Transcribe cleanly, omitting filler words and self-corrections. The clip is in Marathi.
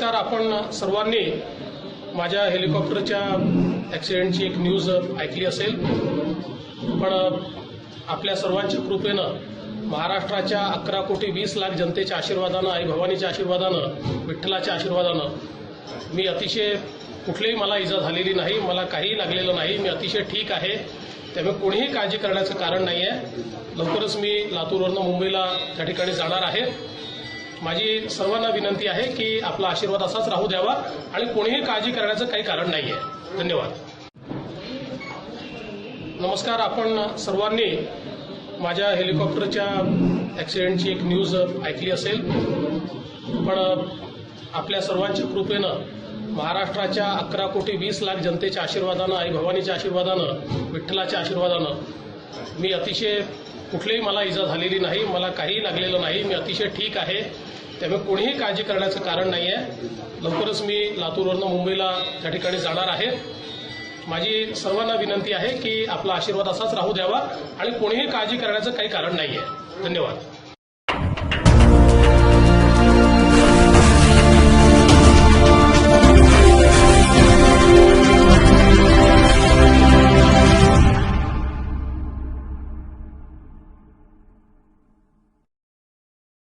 नमस्कार. आपण सर्वांनी माझ्या हेलिकॉप्टरच्या ॲक्सिडेंटची एक न्यूज ऐकली असेल, पण आपल्या सर्वांच्या कृपेनं महाराष्ट्राच्या 11 कोटी 20 लाख जनतेच्या आशीर्वादानं, आई भवानीच्या आशीर्वादानं, विठ्ठलाच्या आशीर्वादानं मी अतिशय कुठलीही मला इजा झालेली नाही, मला काहीही लागलेलं नाही. मी अतिशय ठीक आहे. त्यामुळे कोणीही काळजी करण्याचं कारण नाही आहे. लवकरच मी लातूरवरून मुंबईला त्या ठिकाणी जाणार आहे. माझी सर्वांना विनंती आहे की आपला आशीर्वाद असाच राहू द्यावा आणि कोणीही काळजी करण्याचं काही कारण नाही आहे. धन्यवाद. नमस्कार. आपण सर्वांनी माझ्या हेलिकॉप्टरच्या ॲक्सिडेंटची एक न्यूज ऐकली असेल, पण आपल्या सर्वांच्या कृपेनं महाराष्ट्राच्या 11 कोटी 20 लाख जनतेच्या आशीर्वादानं, आई भवानीच्या आशीर्वादानं, विठ्ठलाच्या आशीर्वादानं मी अतिशय कुठलीही मला इजा झालेली नाही, मला काहीही लागलेलं नाही. मी अतिशय ठीक आहे. त्यामुळे कोणीही काळजी करण्याचं कारण नाही आहे. लवकरच मी लातूरवरून मुंबईला त्या ठिकाणी जाणार आहे. माझी सर्वांना विनंती आहे की आपला आशीर्वाद असाच राहू द्यावा आणि कोणीही काळजी करण्याचं काही कारण नाही आहे. धन्यवाद.